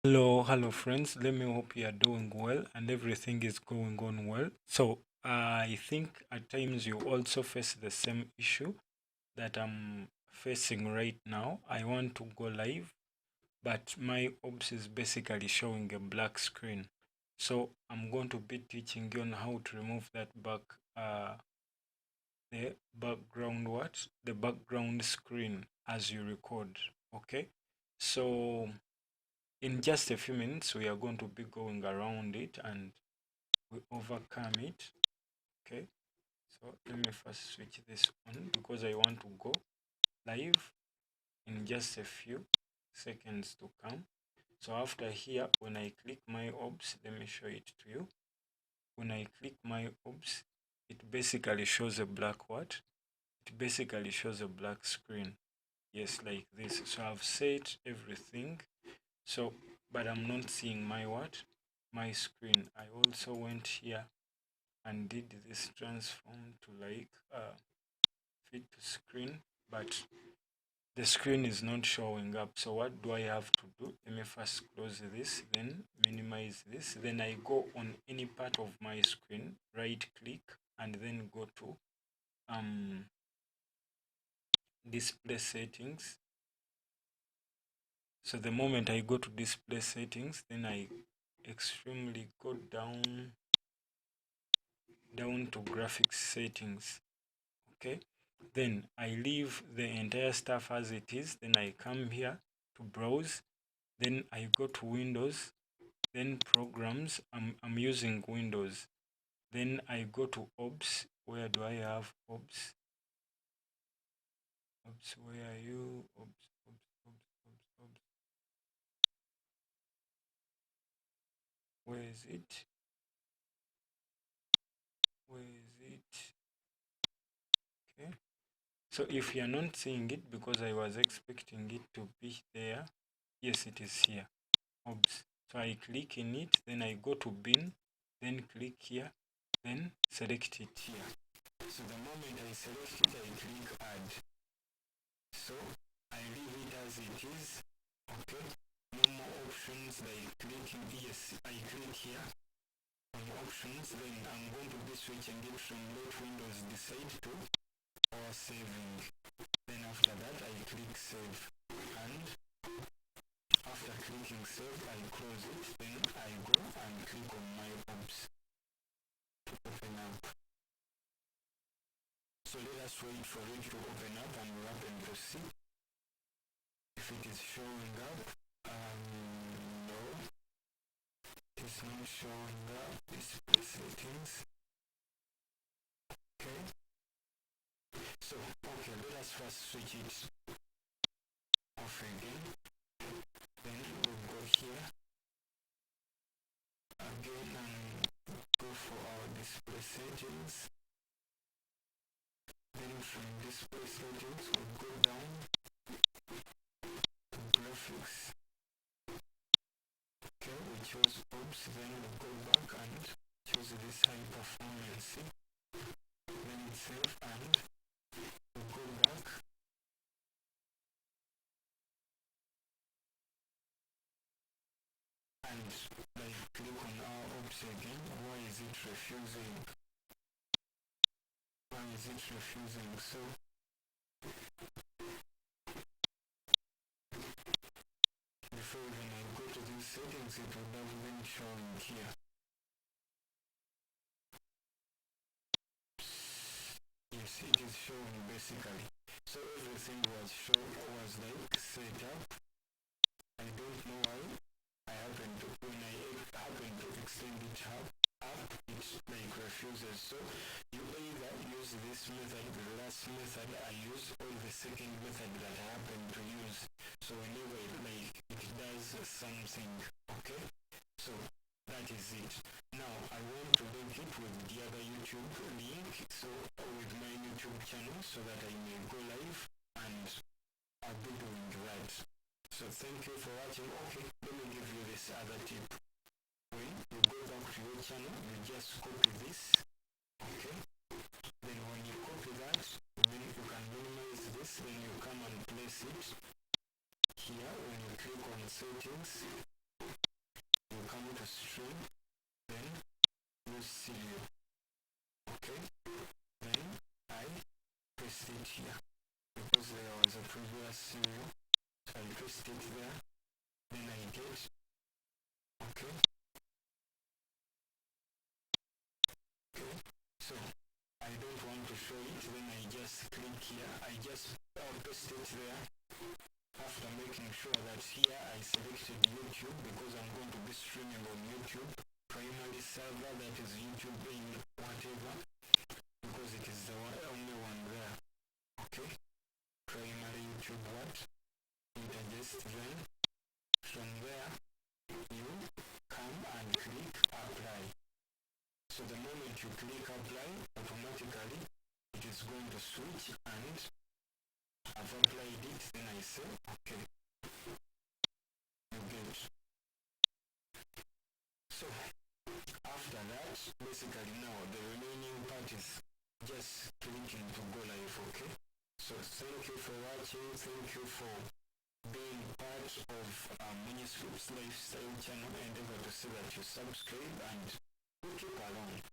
Hello friends. Let me hope you are doing well and everything is going on well. So I think at times you also face the same issue that I'm facing right now. I want to go live, but my OBS is basically showing a black screen. So I'm going to be teaching you on how to remove that the background screen as you record. Okay, so in just a few minutes we are going to be going around it and we overcome it. Okay, so let me first switch this on because I want to go live in just a few seconds to come. So after here, when I click my OBS, let me show it to you. When I click my OBS, it basically shows a black what? It basically shows a black screen. Yes, like this. So I've set everything. So, but I'm not seeing my what? My screen. I also went here and did this transform to like fit to screen, but the screen is not showing up. So what do I have to do? Let me first close this, then minimize this. Then I go on any part of my screen, right click, and then go to display settings. So the moment I go to display settings, then I extremely go down to graphics settings. Okay, then I leave the entire stuff as it is. Then I come here to browse, then I go to Windows, then programs. I'm using Windows. Then I go to OBS. Where do I have OBS? OBS, where are you? OBS. Where is it? Where is it? Okay, so if you're not seeing it, because I was expecting it to be there, yes, it is here. OBS. So I click in it, then I go to bin, then click here, then select it here. So the moment I select it, I click add. So I leave it as it is. Okay, no more options like clicking. Yes, I click here on options, then I'm going to be switching it from let Windows decide to or saving. Then after that I click save, and after clicking save I close it, then I go and click on my OBS to open up. So let us wait for it to open up and we happen to see if it is showing up. No, it's not showing up. Display settings. Okay, so okay, let us first switch it off again. Then we'll go here again and go for our display settings. Then from display settings we'll go down to graphics. Okay, we choose OBS, then we'll go back and choose this high performance. Then save and we'll go back and like click on our OBS again. Why is it refusing? Why is it refusing? So before when I go to these settings, it would have been showing here. Yes, it is showing basically. So everything was like set up. I don't know why. When I happen to extend it up, it like refuses. So you either use this method, the last method I use, or the second method that I happen to use. So whenever it does something, okay? So that is it. Now I want to link it with the other YouTube link, so with my YouTube channel, so that I may go live and I'll be doing that. So thank you for watching. Okay, let me give you this other tip. When you go back to your channel, you just copy this. Okay, then when you copy that, then you can minimize this, then you come and place it here. When you click on settings, you to stream, then use serial. Okay, then I paste it here because there was a previous serial, so I paste it there, then I get, okay, so I don't want to show it, then I just click here, I just paste it there, after making sure that here I selected YouTube because I'm going to be streaming on YouTube, primary server, that is YouTube in whatever, because it is the only one there. Okay, primary YouTube what? Interest, then from there you come and click apply. So the moment you click apply, automatically it is going to switch, and I've applied it, then I say okay, you get. So after that, basically now the remaining part is just clicking to go live. Okay, so thank you for watching, thank you for being part of Manuscripts Lifestyle channel. Endeavor to see that you subscribe and you keep along.